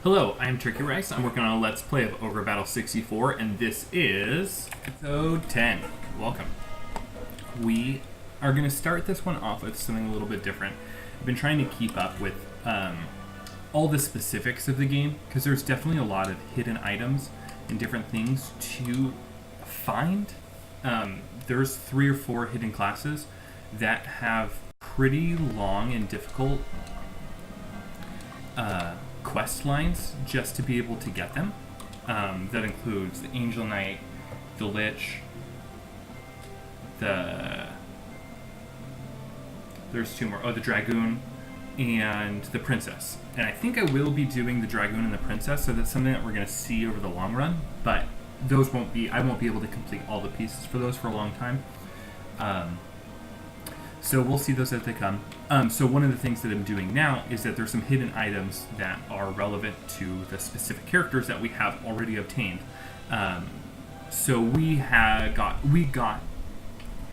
Hello, I'm Turkey Rice. I'm working on a Let's Play of Ogre Battle 64, and this is episode 10. Welcome. We are going to start this one off with something a little bit different. I've been trying to keep up with all the specifics of the game, because there's definitely a lot of hidden items and different things to find. There's 3 or 4 hidden classes that have pretty long and difficult quest lines just to be able to get them. That includes the Angel Knight, the Lich, there's 2 more. Oh, the Dragoon and the Princess. And I think I will be doing the Dragoon and the Princess, so that's something that we're going to see over the long run, but those won't be, I won't be able to complete all the pieces for those for a long time. So we'll see those as they come. So one of the things that I'm doing now is that there's some hidden items that are relevant to the specific characters that we have already obtained. So we got,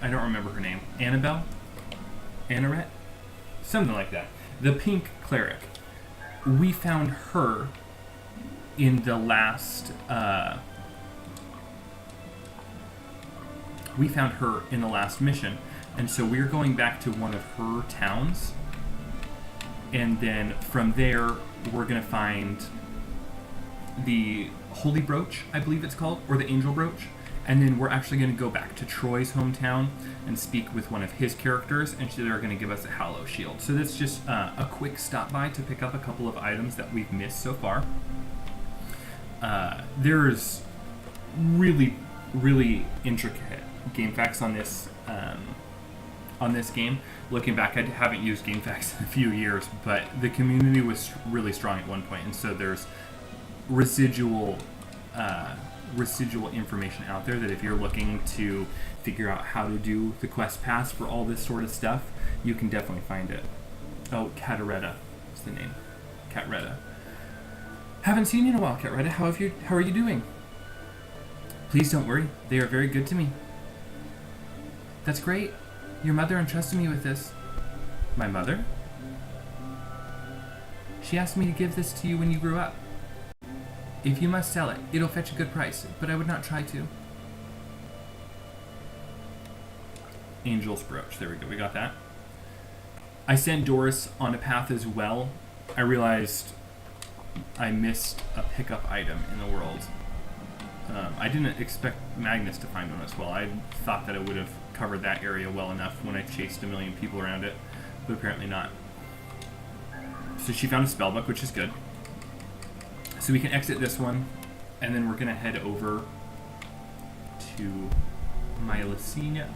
I don't remember her name, Annabelle? Anneret? Something like that. The pink cleric. We found her in the last, mission. And so we're going back to one of her towns, and then from there we're going to find the Holy Brooch, I believe it's called, or the Angel Brooch, and then we're actually going to go back to Troy's hometown and speak with one of his characters, and they're going to give us a Hallow Shield. So that's just a quick stop by to pick up a couple of items that we've missed so far. There's really, really intricate game facts on this game. Looking back, I haven't used game facts in a few years, but the community was really strong at one point, and so there's residual information out there that if you're looking to figure out how to do the quest paths for all this sort of stuff, you can definitely find it. Oh, Cataretta is the name. Cataretta. Haven't seen you in a while, Cataretta. How are you doing? Please don't worry. They are very good to me. That's great. Your mother entrusted me with this. My mother? She asked me to give this to you when you grew up. If you must sell it, it'll fetch a good price, but I would not try to. Angel's Brooch. There we go. We got that. I sent Doris on a path as well. I realized I missed a pickup item in the world. I didn't expect Magnus to find one as well. I thought that it would have covered that area well enough when I chased a million people around it, but apparently not. So she found a spellbook, which is good. So we can exit this one, and then we're going to head over to Mylesia.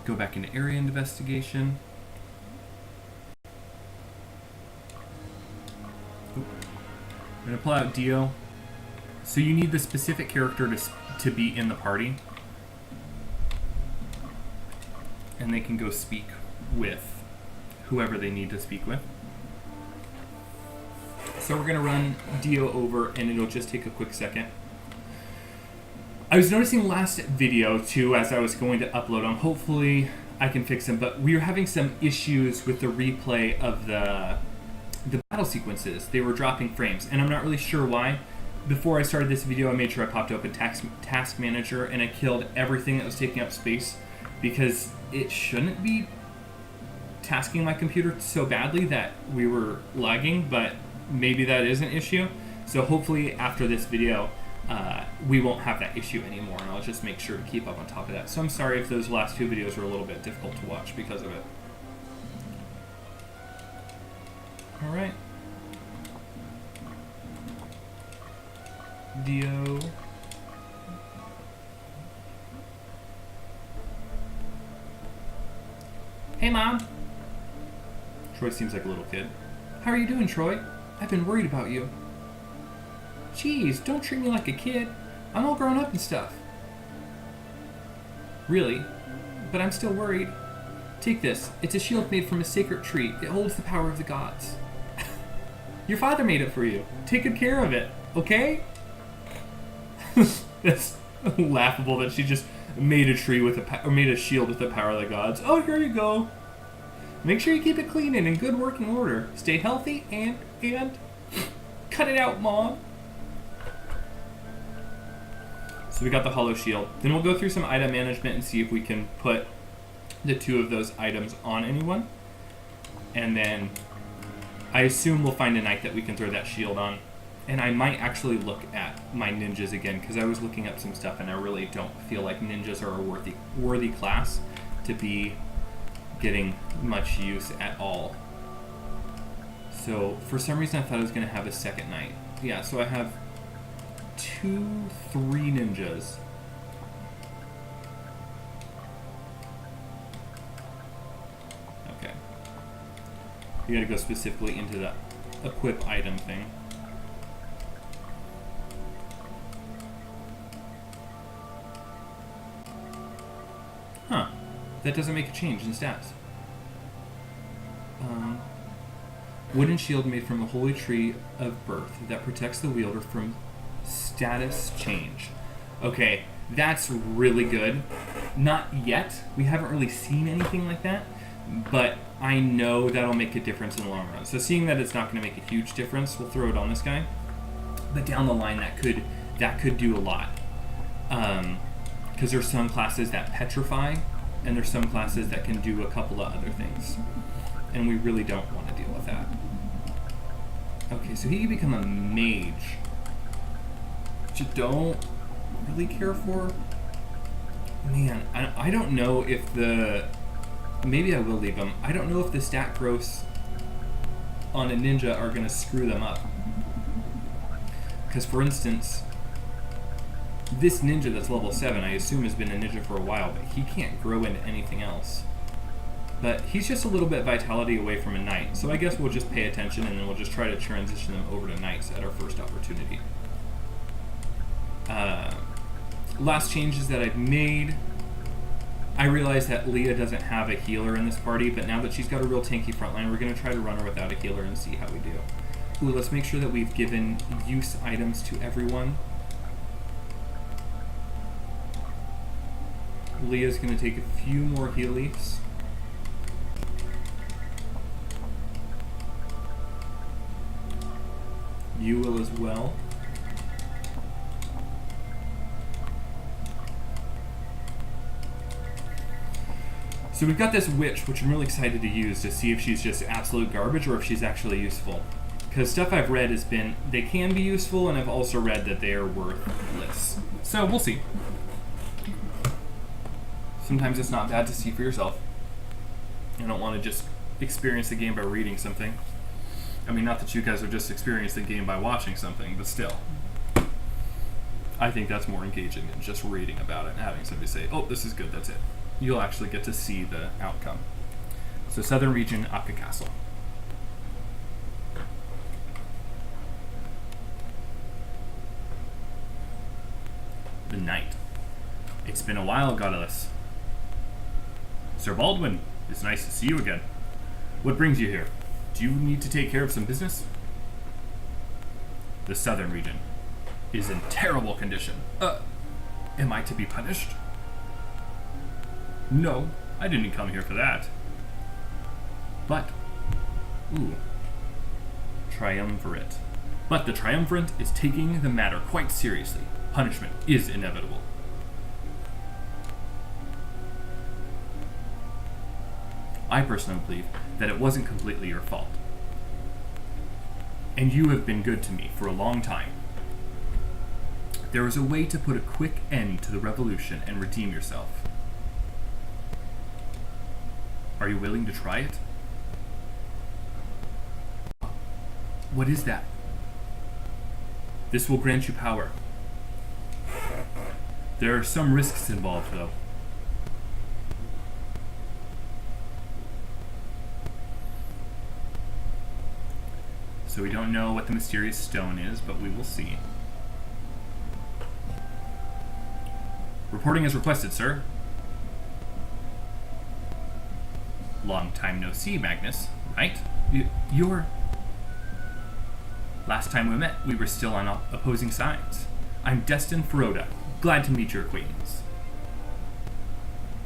Go back into area investigation. I'm going to pull out Dio. So you need the specific character to be in the party. And they can go speak with whoever they need to speak with. So we're going to run Dio over, and it'll just take a quick second. I was noticing last video, too, as I was going to upload them. Hopefully I can fix them, but we were having some issues with the replay of the battle sequences. They were dropping frames, and I'm not really sure why. Before I started this video, I made sure I popped open Task Manager, and I killed everything that was taking up space, because it shouldn't be tasking my computer so badly that we were lagging, but maybe that is an issue. So hopefully after this video, we won't have that issue anymore, and I'll just make sure to keep up on top of that. So I'm sorry if those last 2 videos were a little bit difficult to watch because of it. Alright. Dio. Hey, Mom. Troy seems like a little kid. How are you doing, Troy? I've been worried about you. Jeez, don't treat me like a kid. I'm all grown up and stuff. Really? But I'm still worried. Take this. It's a shield made from a sacred tree. It holds the power of the gods. Your father made it for you. Take good care of it, okay? That's laughable that she just made a tree with made a shield with the power of the gods. Oh, here you go. Make sure you keep it clean and in good working order. Stay healthy and cut it out, Mom. So we got the hollow shield. Then we'll go through some item management and see if we can put the 2 of those items on anyone. And then I assume we'll find a knight that we can throw that shield on. And I might actually look at my ninjas again, because I was looking up some stuff and I really don't feel like ninjas are a worthy class to be getting much use at all. So for some reason I thought I was going to have a second knight. Yeah, so I have 2, 3 ninjas. Okay. You gotta go specifically into the equip item thing. Huh. That doesn't make a change in stats. Wooden shield made from a holy tree of birth that protects the wielder from status change. Okay, that's really good. Not yet. We haven't really seen anything like that, but I know that'll make a difference in the long run. So seeing that it's not going to make a huge difference, we'll throw it on this guy. But down the line, that could do a lot. Because there's some classes that petrify, and there's some classes that can do a couple of other things. And we really don't want to deal with that. Okay, so he can become a mage. Which you don't really care for. Man, I don't know if the... Maybe I will leave him. I don't know if the stat growths on a ninja are going to screw them up. Because, for instance, this ninja that's level 7, I assume has been a ninja for a while, but he can't grow into anything else. But he's just a little bit vitality away from a knight, so I guess we'll just pay attention and then we'll just try to transition them over to knights at our first opportunity. Last changes that I've made, I realize that Leah doesn't have a healer in this party, but now that she's got a real tanky frontline, we're going to try to run her without a healer and see how we do. Ooh, let's make sure that we've given use items to everyone. Leah's going to take a few more heal leaves. You will as well. So we've got this witch, which I'm really excited to use to see if she's just absolute garbage or if she's actually useful. Because stuff I've read has been, they can be useful, and I've also read that they are worthless. So we'll see. Sometimes it's not bad to see for yourself. I don't want to just experience the game by reading something. I mean, not that you guys have just experienced the game by watching something, but still. I think that's more engaging than just reading about it and having somebody say, oh, this is good, that's it. You'll actually get to see the outcome. So Southern Region, Akka Castle. The Knight. It's been a while, Godless. Sir Baldwin, it's nice to see you again. What brings you here? Do you need to take care of some business? The Southern Region is in terrible condition. Am I to be punished? No, I didn't come here for that. But, triumvirate. But the triumvirate is taking the matter quite seriously. Punishment is inevitable. I personally believe that it wasn't completely your fault. And you have been good to me for a long time. There is a way to put a quick end to the revolution and redeem yourself. Are you willing to try it? What is that? This will grant you power. There are some risks involved, though. So we don't know what the mysterious stone is, but we will see. Reporting as requested, sir. Long time no see, Magnus, right? You're... Last time we met, we were still on opposing sides. I'm Destin Feroda. Glad to meet your acquaintance.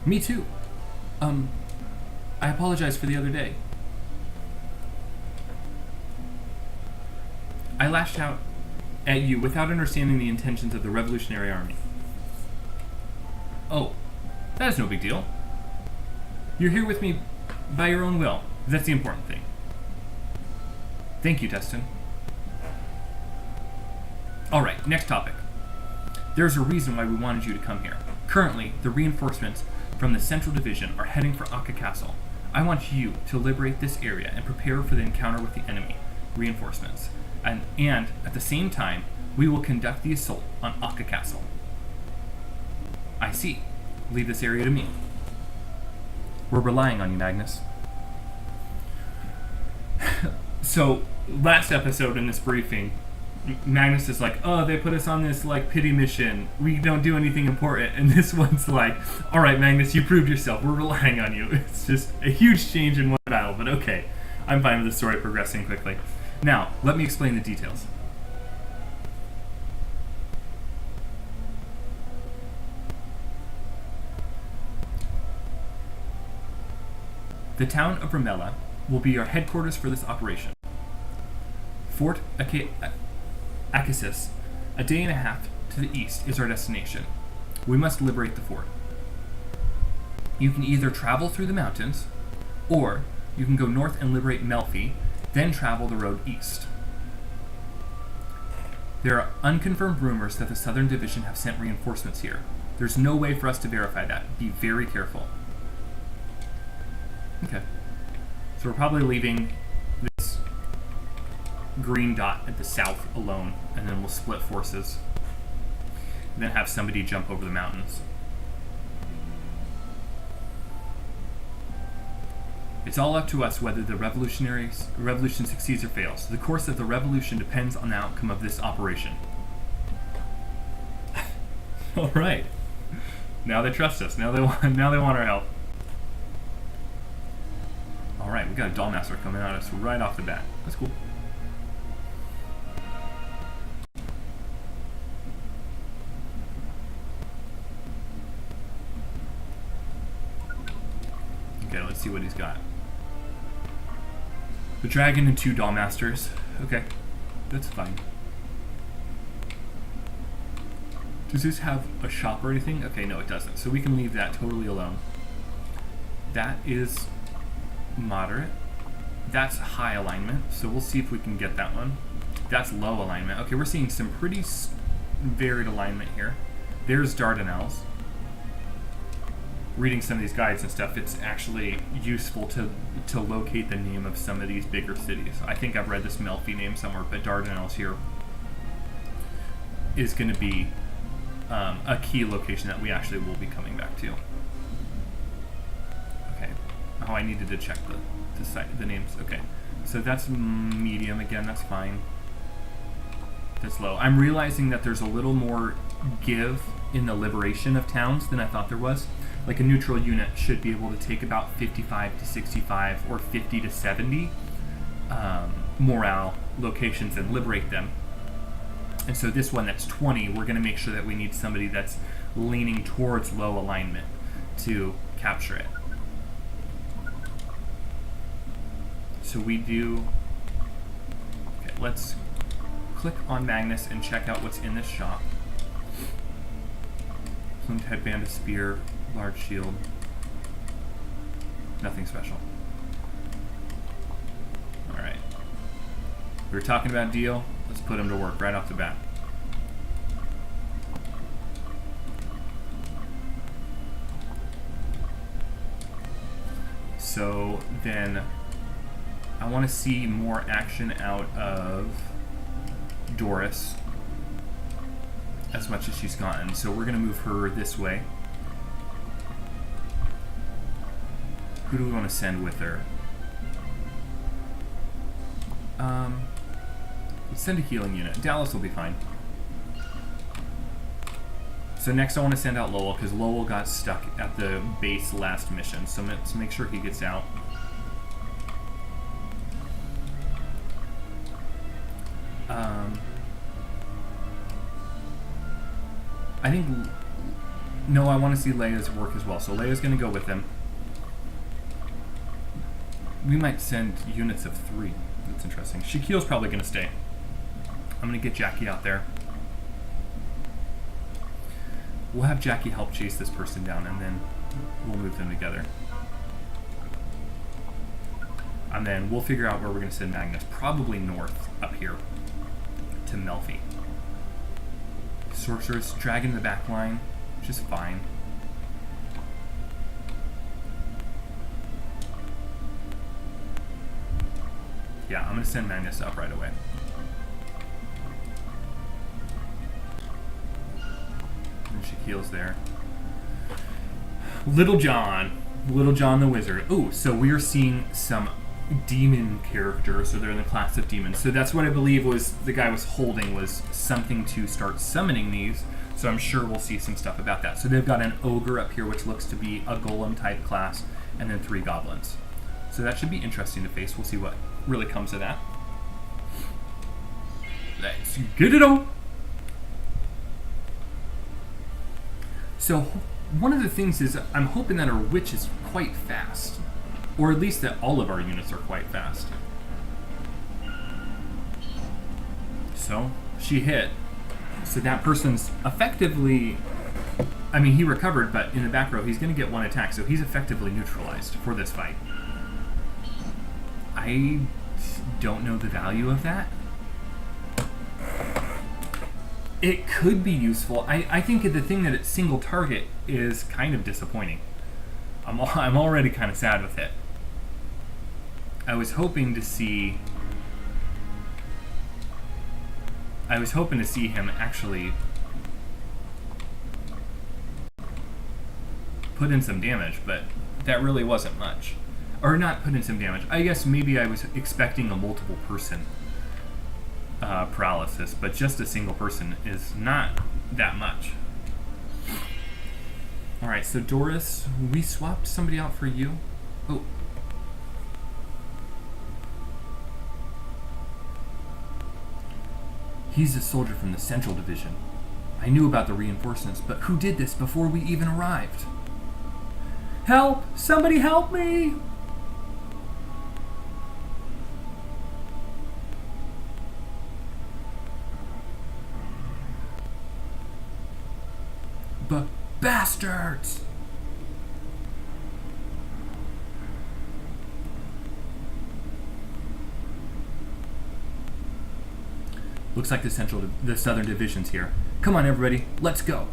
Me too. I apologize for the other day. I lashed out at you without understanding the intentions of the Revolutionary Army. Oh, that is no big deal. You're here with me by your own will. That's the important thing. Thank you, Destin. Alright, next topic. There's a reason why we wanted you to come here. Currently, the reinforcements from the Central Division are heading for Ogre Castle. I want you to liberate this area and prepare for the encounter with the enemy reinforcements. And at the same time, we will conduct the assault on Ogre Castle. I see. Leave this area to me. We're relying on you, Magnus. So, last episode in this briefing, Magnus is like, oh, they put us on this, like, pity mission. We don't do anything important. And this one's like, all right, Magnus, you proved yourself. We're relying on you. It's just a huge change in one battle, but okay. I'm fine with the story progressing quickly. Now, let me explain the details. The town of Ramella will be our headquarters for this operation. Fort Akasis, a day and a half to the east, is our destination. We must liberate the fort. You can either travel through the mountains, or you can go north and liberate Melfi, then travel the road east. There are unconfirmed rumors that the Southern Division have sent reinforcements here. There's no way for us to verify that. Be very careful. Okay. So we're probably leaving this green dot at the south alone, and then we'll split forces. And then have somebody jump over the mountains. It's all up to us whether the revolution succeeds or fails. The course of the revolution depends on the outcome of this operation. All right. Now they trust us. Now they want our help. All right, we got a Dollmaster coming at us right off the bat. That's cool. Okay, let's see what he's got. The dragon and 2 Dollmasters. Okay, that's fine. Does this have a shop or anything? Okay, no, it doesn't. So we can leave that totally alone. That is moderate. That's high alignment, so we'll see if we can get that one. That's low alignment. Okay, we're seeing some pretty varied alignment here. There's Dardanelles. Reading some of these guides and stuff, it's actually useful to locate the name of some of these bigger cities. I think I've read this Melfi name somewhere, but Dardanelles here is going to be a key location that we actually will be coming back to. Okay. Oh, I needed to check the names. Okay. So that's medium again, that's fine. That's low. I'm realizing that there's a little more give in the liberation of towns than I thought there was. Like a neutral unit should be able to take about 55 to 65 or 50 to 70 morale locations and liberate them. And so this one that's 20, we're going to make sure that we need somebody that's leaning towards low alignment to capture it. So we do... Okay, let's click on Magnus and check out what's in this shop. Plumed headband, a spear, large shield. Nothing special. Alright. We were talking about deal. Let's put him to work right off the bat. So then I want to see more action out of Doris as much as she's gotten. So we're going to move her this way. Who do we want to send with her? Let's send a healing unit. Dallas will be fine. So next I want to send out Lowell, because Lowell got stuck at the base last mission. So let's make sure he gets out. I think... No, I want to see Leia's work as well. So Leia's going to go with him. We might send units of 3. That's interesting. Shaquille's probably going to stay. I'm going to get Jackie out there. We'll have Jackie help chase this person down, and then we'll move them together. And then we'll figure out where we're going to send Magnus. Probably north up here to Melfi. Sorceress, Dragon in the back line, which is fine. Yeah, I'm going to send Magnus up right away. And Shaquille's there. Little John the Wizard. Oh, so we are seeing some demon characters, so they're in the class of demons. So that's what I believe was the guy was holding, was something to start summoning these. So I'm sure we'll see some stuff about that. So they've got an Ogre up here, which looks to be a Golem type class, and then 3 Goblins. So that should be interesting to face. We'll see what really comes of that. Let's get it on. So one of the things is I'm hoping that our witch is quite fast, or at least that all of our units are quite fast. So she hit. So that person's effectively, I mean, he recovered, but in the back row he's going to get 1 attack, so he's effectively neutralized for this fight. I don't know the value of that. It could be useful. I think the thing that it's single target is kind of disappointing. I'm already kind of sad with it. I was hoping to see him actually put in some damage, but that really wasn't much. Or not put in some damage. I guess maybe I was expecting a multiple person paralysis, but just a single person is not that much. Alright, so Doris, we swapped somebody out for you. Oh. He's a soldier from the Central Division. I knew about the reinforcements, but who did this before we even arrived? Help! Somebody help me! Bastards! Looks like the Southern Division's here. Come on, everybody, let's go.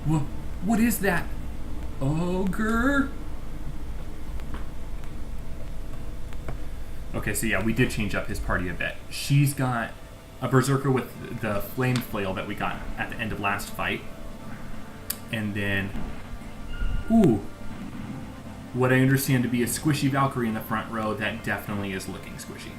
What is that? Ogre? Okay, so yeah, we did change up his party a bit. She's got a berserker with the flame flail that we got at the end of last fight. And then, what I understand to be a squishy Valkyrie in the front row that definitely is looking squishy.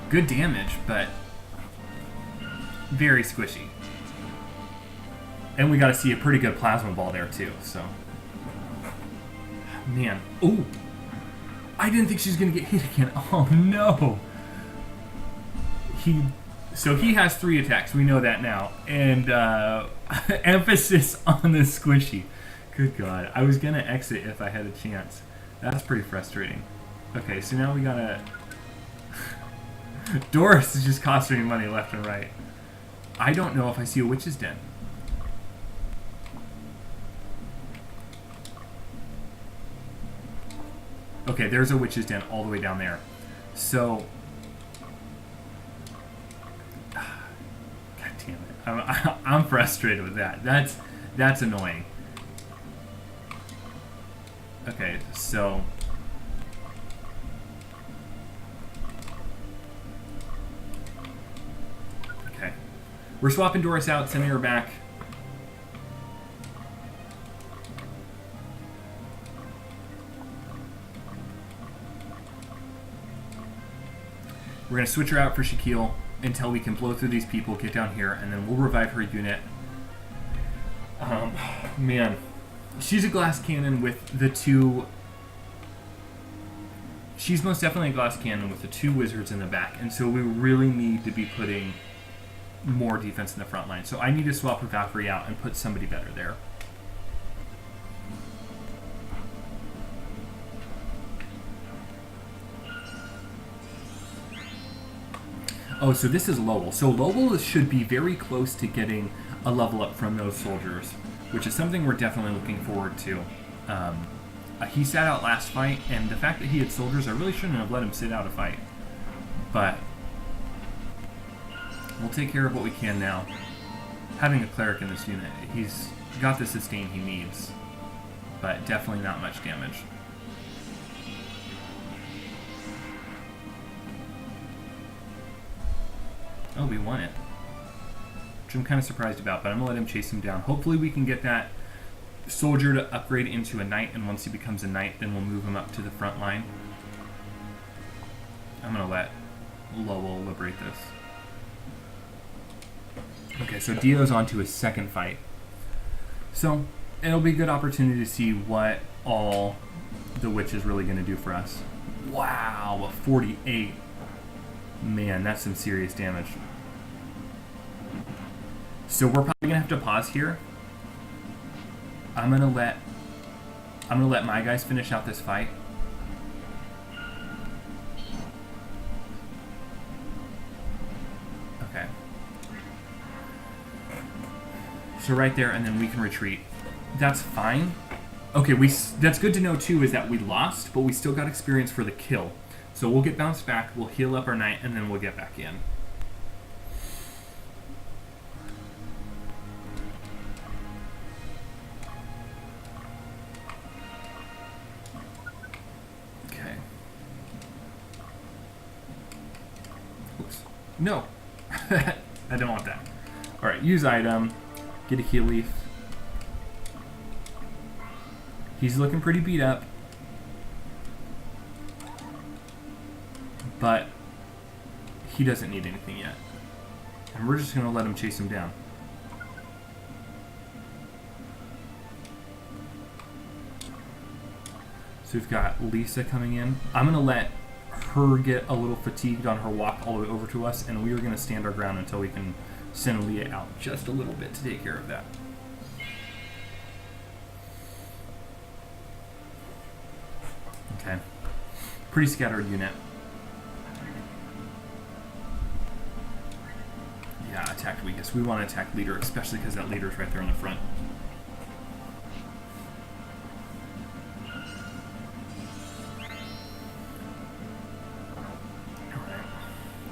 Good damage, but very squishy. And we got to see a pretty good plasma ball there too, so. Man. Oh! I didn't think she was going to get hit again. Oh no! So he has 3 attacks, we know that now. And emphasis on the squishy. Good God. I was going to exit if I had a chance. That's pretty frustrating. Okay, so now we gotta... Doris is just costing me money left and right. I don't know if I see a witch's den. Okay, there's a witch's den all the way down there. So... God damn it. I'm frustrated with that. That's annoying. Okay, so... Okay. We're swapping Doris out, sending her back. We're going to switch her out for Shaquille until we can blow through these people, get down here, and then we'll revive her unit. Man. She's a glass cannon with the 2 she's most definitely a glass cannon with the 2 wizards in the back, and so we really need to be putting more defense in the front line. So I need to swap her Valkyrie out and put somebody better there. Oh, so this is Lowell. So Lowell should be very close to getting a level up from those soldiers, which is something we're definitely looking forward to. He sat out last fight, and the fact that he had soldiers, I really shouldn't have let him sit out a fight. But we'll take care of what we can now. Having a cleric in this unit, he's got the sustain he needs, but definitely not much damage. Oh, we won it. Which I'm kind of surprised about, but I'm going to let him chase him down. Hopefully we can get that soldier to upgrade into a knight, and once he becomes a knight, then we'll move him up to the front line. I'm going to let Lowell liberate this. Okay, so Dio's on to his second fight. So it'll be a good opportunity to see what all the witch is really going to do for us. Wow, a 48. Man, that's some serious damage. So we're probably gonna have to pause here. I'm gonna let my guys finish out this fight. Okay. So right there, and then we can retreat. That's fine. Okay, that's good to know too, is that we lost, but we still got experience for the kill. So we'll get bounced back, we'll heal up our knight, and then we'll get back in. Okay. Oops. No! I don't want that. Alright, use item. Get a heal leaf. He's looking pretty beat up. But he doesn't need anything yet. And we're just going to let him chase him down. So we've got Lisa coming in. I'm going to let her get a little fatigued on her walk all the way over to us, and we are going to stand our ground until we can send Leah out just a little bit to take care of that. Okay. Pretty scattered unit. Yeah, attack weakest. We want to attack leader, especially because that leader is right there in the front. Alright.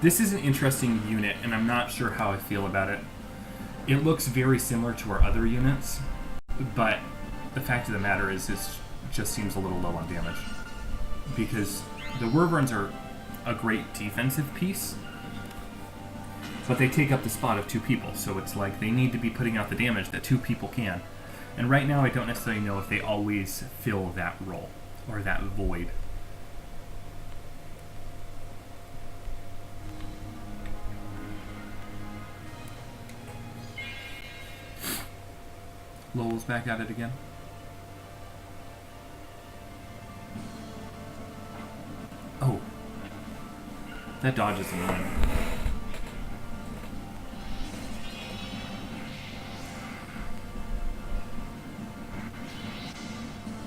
This is an interesting unit, and I'm not sure how I feel about it. It looks very similar to our other units, but the fact of the matter is this just seems a little low on damage. Because the Wyverns are a great defensive piece, but they take up the spot of 2 people, so it's like they need to be putting out the damage that 2 people can. And right now I don't necessarily know if they always fill that role, or that void. Lowell's back at it again. Oh. That dodge is annoying.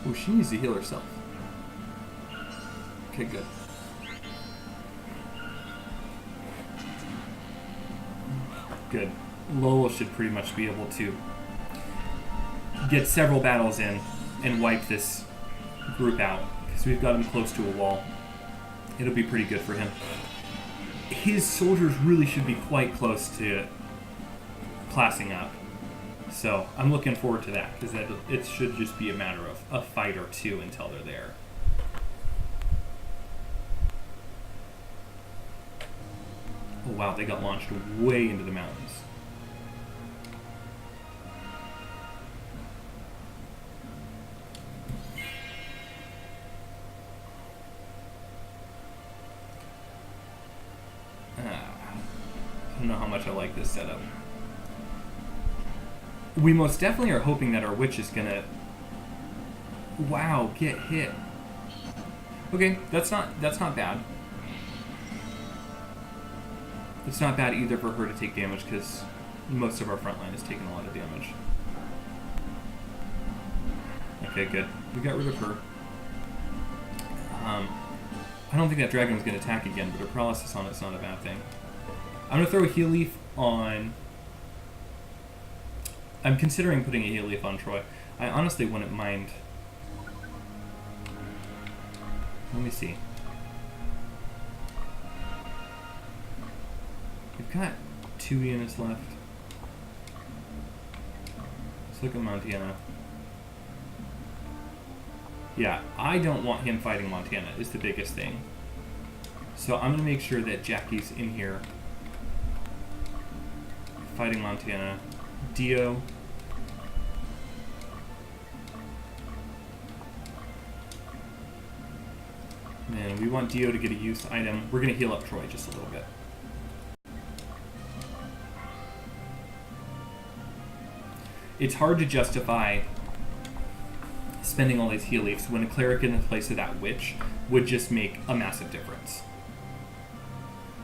Oh, she needs to heal herself. Okay, good. Good. Lowell should pretty much be able to get several battles in and wipe this group out, because we've got him close to a wall. It'll be pretty good for him. His soldiers really should be quite close to classing up. So I'm looking forward to that, because it should just be a matter of a fight or 2 until they're there. Oh wow, they got launched way into the mountains. I don't know how much I like this setup. We most definitely are hoping that our witch is gonna... Wow, get hit. Okay, that's not bad. It's not bad either for her to take damage because most of our front line is taking a lot of damage. Okay, good. We got rid of her. I don't think that dragon's going to attack again, but her paralysis on it's not a bad thing. I'm going to throw a heal leaf on... I'm considering putting a heal leaf on Troy. I honestly wouldn't mind... Let me see. We've got 2 units left. Let's look at Montana. Yeah, I don't want him fighting Montana is the biggest thing. So I'm going to make sure that Jackie's in here fighting Montana. Dio. And we want Dio to get a use item. We're going to heal up Troy just a little bit. It's hard to justify spending all these heal leaves when a cleric in the place of that witch would just make a massive difference.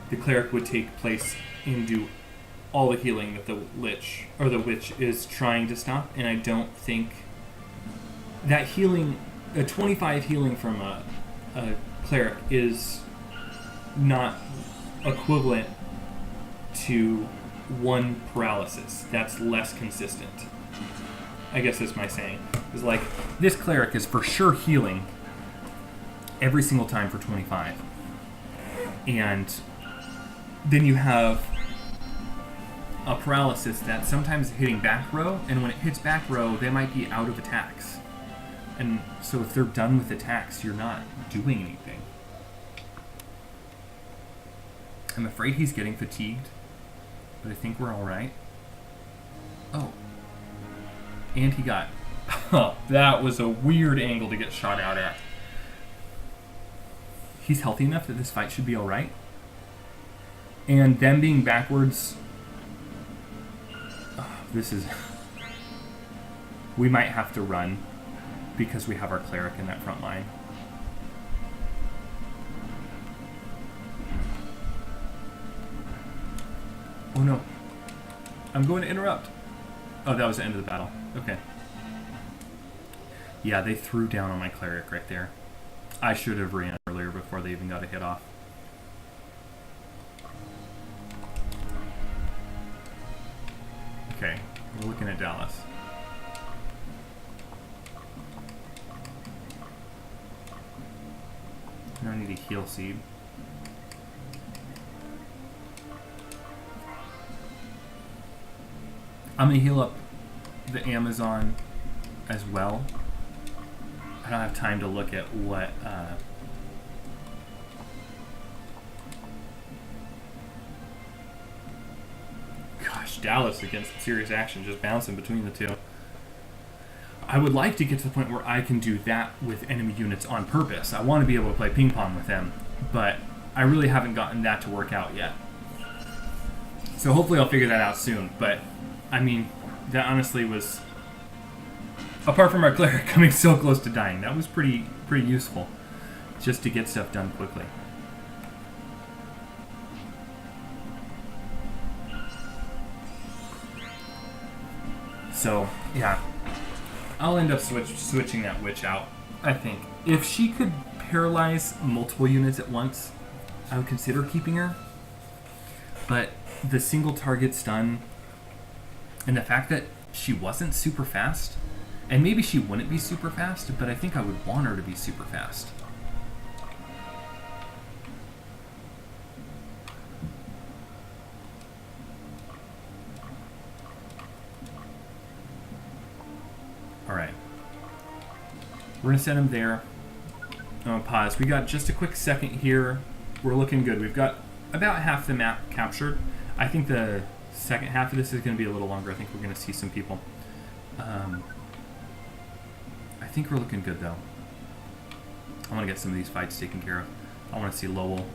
The cleric would take place and do all the healing that the lich or the witch is trying to stop, and I don't think that healing, a 25 healing from a cleric is not equivalent to 1 paralysis. That's less consistent. I guess that's my saying. It's like, this cleric is for sure healing every single time for 25. And then you have a paralysis that's sometimes hitting back row, and when it hits back row, they might be out of attacks. And so if they're done with attacks, you're not doing anything. I'm afraid he's getting fatigued, but I think we're alright. Oh. And he got... Oh, that was a weird angle to get shot out at. He's healthy enough that this fight should be alright. And them being backwards... Oh, this is... We might have to run because we have our cleric in that front line. Oh no. I'm going to interrupt. Oh, that was the end of the battle. Okay. Yeah, they threw down on my cleric right there. I should have ran earlier before they even got a hit off. Okay, we're looking at Dallas. Now I need a heal seed. I'm going to heal up the Amazon as well. I don't have time to look at what... Gosh, Dallas against serious action, just bouncing between the two. I would like to get to the point where I can do that with enemy units on purpose. I want to be able to play ping pong with them, but I really haven't gotten that to work out yet. So hopefully I'll figure that out soon, but I mean, that honestly was, apart from our cleric coming so close to dying, that was pretty useful just to get stuff done quickly. So, yeah. I'll end up switching that witch out, I think. If she could paralyze multiple units at once, I would consider keeping her. But the single target stun, and the fact that she wasn't super fast, and maybe she wouldn't be super fast, but I think I would want her to be super fast. Alright. We're going to send him there. Oh, pause. We got just a quick second here. We're looking good. We've got about half the map captured. I think the second half of this is going to be a little longer. I think we're going to see some people. I think we're looking good, though. I want to get some of these fights taken care of. I want to see Lowell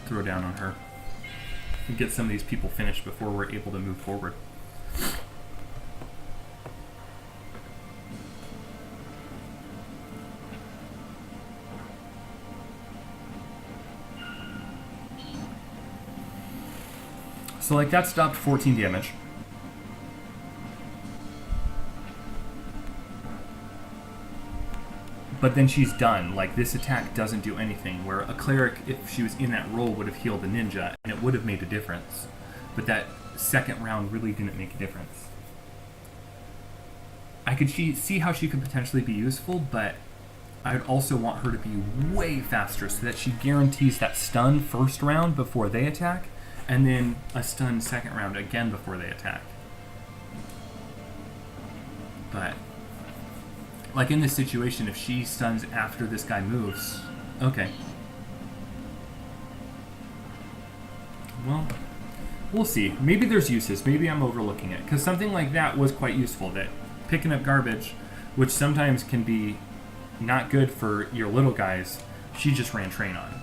throw down on her and get some of these people finished before we're able to move forward. So like that stopped 14 damage. But then she's done. Like, this attack doesn't do anything, where a cleric, if she was in that role, would have healed the ninja, and it would have made a difference. But that second round really didn't make a difference. I could see how she could potentially be useful, but I'd also want her to be way faster so that she guarantees that stun first round before they attack, and then a stun second round again before they attack. But like in this situation, if she stuns after this guy moves, okay. Well, we'll see. Maybe there's uses. Maybe I'm overlooking it. Because something like that was quite useful. That picking up garbage, which sometimes can be not good for your little guys, she just ran train on.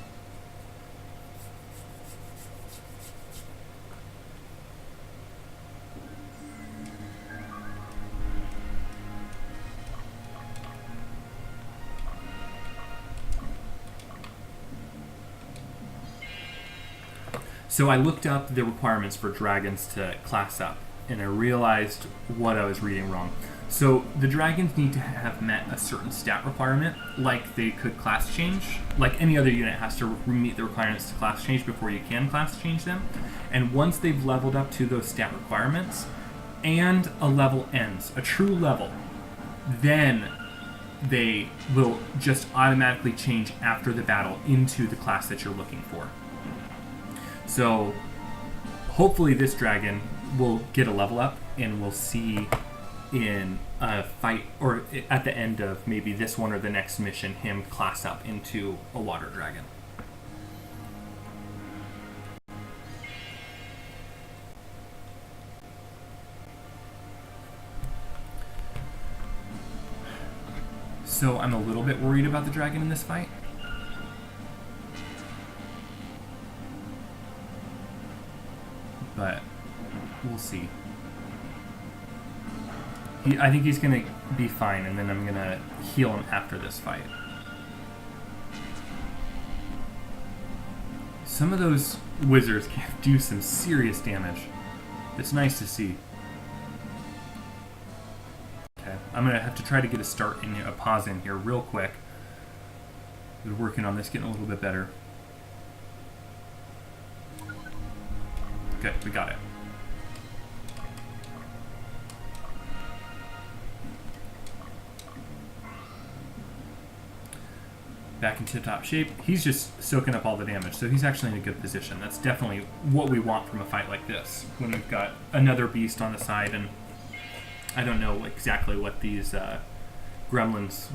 So I looked up the requirements for dragons to class up, and I realized what I was reading wrong. So the dragons need to have met a certain stat requirement, like they could class change. Like any other unit has to meet the requirements to class change before you can class change them. And once they've leveled up to those stat requirements, and a level ends, a true level, then they will just automatically change after the battle into the class that you're looking for. So hopefully this dragon will get a level up, and we'll see in a fight, or at the end of maybe this one or the next mission, him class up into a water dragon. So I'm a little bit worried about the dragon in this fight. But we'll see. I think he's going to be fine, and then I'm going to heal him after this fight. Some of those wizards can do some serious damage. It's nice to see. Okay, I'm going to have to try to get a pause in here real quick. We're working on this, getting a little bit better. Okay, we got it. Back in tip-top shape. He's just soaking up all the damage, so he's actually in a good position. That's definitely what we want from a fight like this, when we've got another beast on the side, and I don't know exactly what these gremlins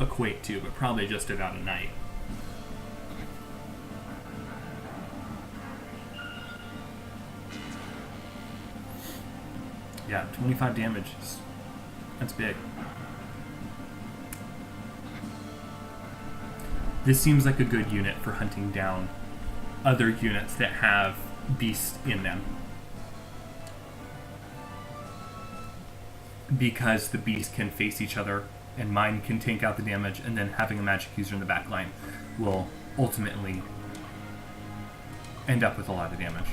equate to, but probably just about a knight. Yeah, 25 damage. That's big. This seems like a good unit for hunting down other units that have beasts in them. Because the beasts can face each other, and mine can tank out the damage, and then having a magic user in the back line will ultimately end up with a lot of damage.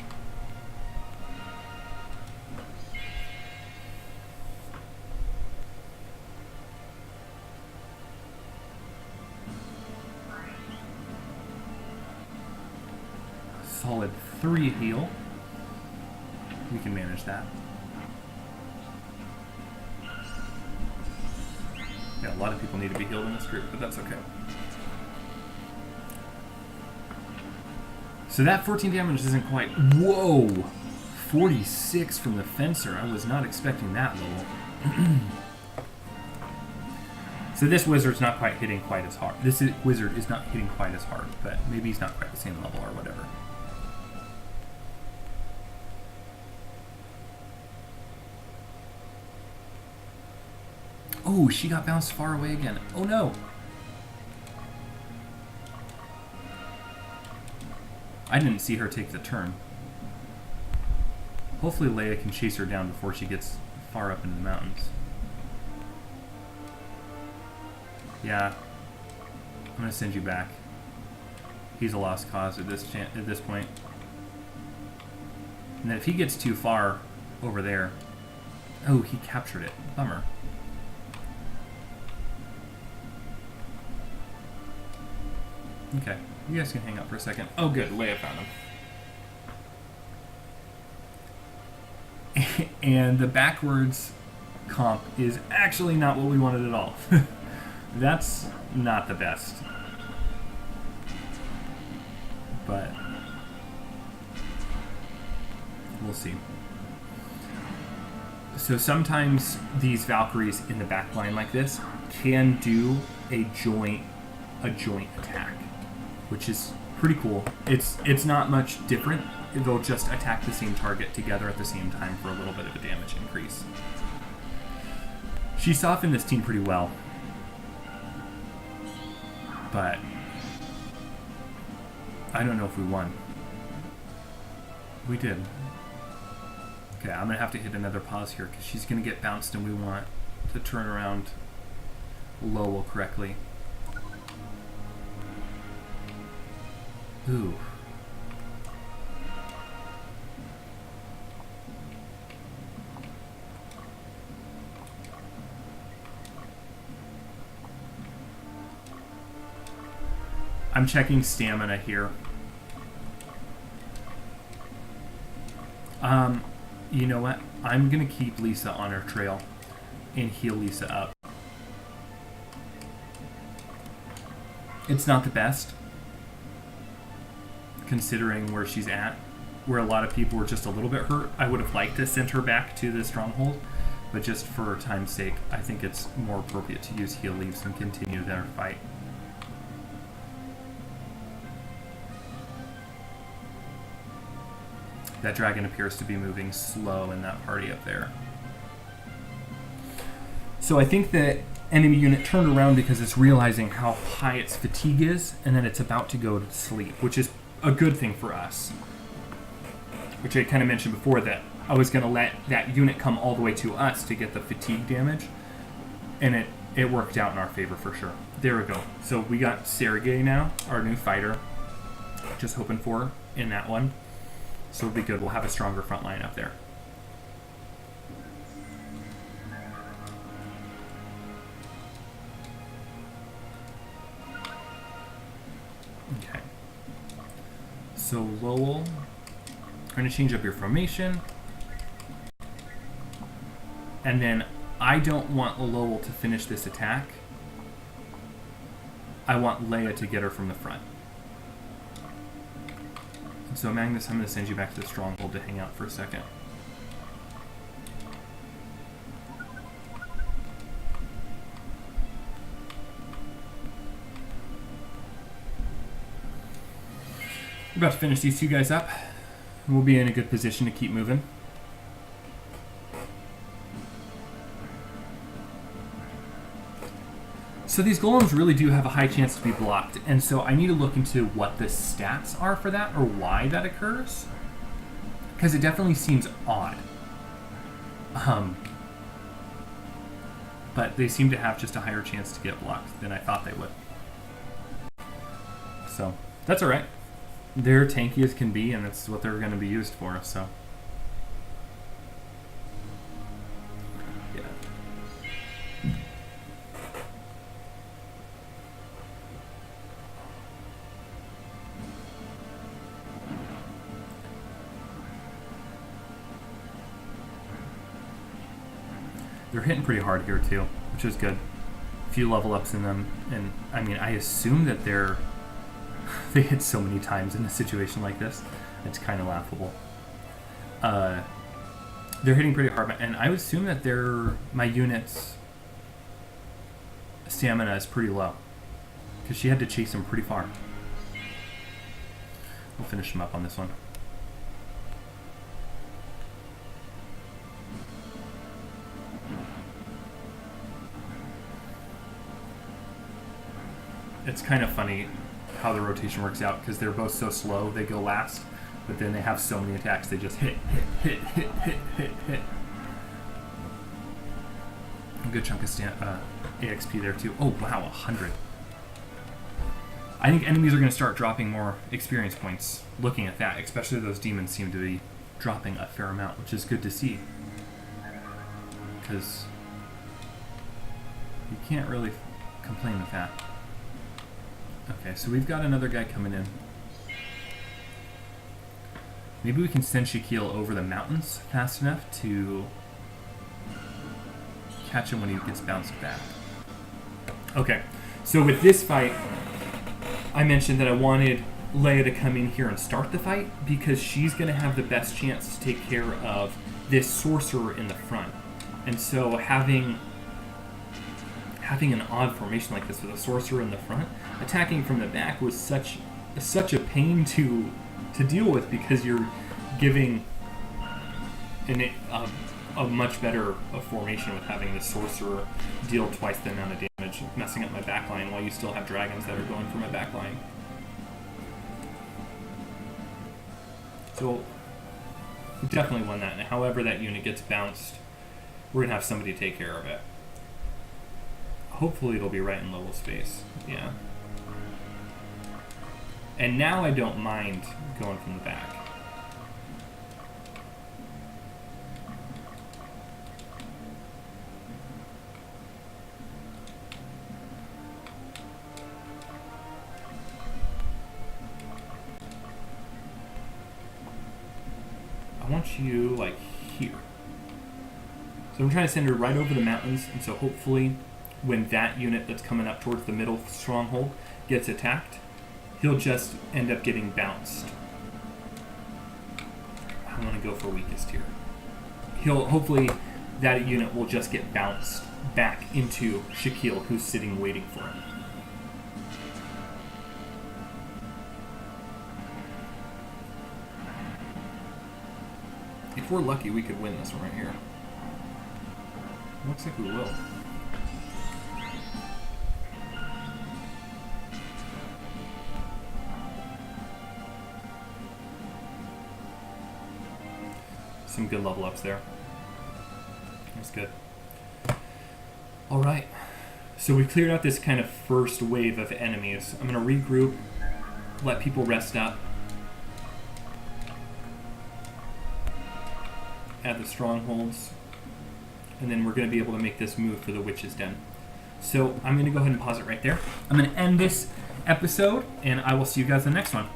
Solid 3 heal. We can manage that. Yeah, a lot of people need to be healed in this group, but that's okay. So that 14 damage isn't quite... Whoa! 46 from the fencer. I was not expecting that level. So this wizard's not quite hitting quite as hard. Wizard is not hitting quite as hard, but maybe he's not quite the same level or whatever. Oh, she got bounced far away again. Oh no! I didn't see her take the turn. Hopefully Leia can chase her down before she gets far up into the mountains. Yeah. I'm gonna send you back. He's a lost cause at this point. And then if he gets too far over there... Oh, he captured it. Bummer. Okay, you guys can hang out for a second. Oh good, Leia found him. And the backwards comp is actually not what we wanted at all. That's not the best. But we'll see. So sometimes these Valkyries in the back line like this can do a joint attack, which is pretty cool. It's not much different. They'll just attack the same target together at the same time for a little bit of a damage increase. She softened this team pretty well, but I don't know if we won. We did. Okay, I'm gonna have to hit another pause here because she's gonna get bounced and we want to turn around Lowell correctly. Ooh. I'm checking stamina here. You know what? I'm gonna keep Lisa on her trail and heal Lisa up. It's not the best, considering where she's at, where a lot of people were just a little bit hurt. I would have liked to send her back to the stronghold, but just for time's sake, I think it's more appropriate to use heal leaves and continue their fight. That dragon appears to be moving slow in that party up there. So I think the enemy unit turned around because it's realizing how high its fatigue is, and then it's about to go to sleep, which is a good thing for us. Which I kind of mentioned before, that I was going to let that unit come all the way to us to get the fatigue damage, and it worked out in our favor for sure. There we go. So we got Sergei now, our new fighter. Just hoping for in that one. So it'll be good. We'll have a stronger front line up there. Okay. So Lowell, I'm going to change up your formation. And then I don't want Lowell to finish this attack. I want Leia to get her from the front. So Magnus, I'm going to send you back to the stronghold to hang out for a second. We're about to finish these two guys up. We'll be in a good position to keep moving. So these golems really do have a high chance to be blocked, and so I need to look into what the stats are for that, or why that occurs, because it definitely seems odd. But they seem to have just a higher chance to get blocked than I thought they would. So that's all right. They're tanky as can be, and that's what they're going to be used for. So. They're hitting pretty hard here too, which is good. A few level ups in them, and I mean, I assume that they hit so many times in a situation like this. It's kind of laughable. They're hitting pretty hard, and I would assume that my unit's stamina is pretty low, because she had to chase him pretty far. We'll finish him up on this one. It's kind of funny how the rotation works out, because they're both so slow, they go last, but then they have so many attacks, they just hit. A good chunk of AXP there too. Oh wow, 100. I think enemies are going to start dropping more experience points looking at that, especially those demons seem to be dropping a fair amount, which is good to see. Because you can't really complain with that. Okay, so we've got another guy coming in. Maybe we can send Shaquille over the mountains fast enough to catch him when he gets bounced back. Okay, so with this fight, I mentioned that I wanted Leia to come in here and start the fight because she's going to have the best chance to take care of this sorcerer in the front. And so having an odd formation like this with a sorcerer in the front, attacking from the back was such a pain to deal with because you're giving a much better formation with having the sorcerer deal twice the amount of damage, messing up my backline while you still have dragons that are going for my backline. So we definitely won that. And however that unit gets bounced, we're going to have somebody take care of it. Hopefully it'll be right in level space. Yeah. And now I don't mind going from the back. I want you, like, here. So I'm trying to send her right over the mountains, and so hopefully when that unit that's coming up towards the middle stronghold gets attacked, he'll just end up getting bounced. I want to go for weakest here. Hopefully that unit will just get bounced back into Shaquille, who's sitting waiting for him. If we're lucky, we could win this one right here. Looks like we will. Some good level ups there. That's good. Alright. So we've cleared out this kind of first wave of enemies. I'm going to regroup, let people rest up. Add the strongholds. And then we're going to be able to make this move for the Witch's Den. So I'm going to go ahead and pause it right there. I'm going to end this episode, and I will see you guys in the next one.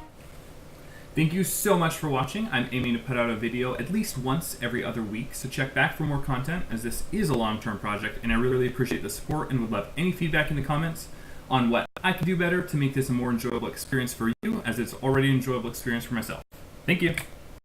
Thank you so much for watching. I'm aiming to put out a video at least once every other week, so check back for more content, as this is a long-term project, and I really appreciate the support and would love any feedback in the comments on what I could do better to make this a more enjoyable experience for you, as it's already an enjoyable experience for myself. Thank you.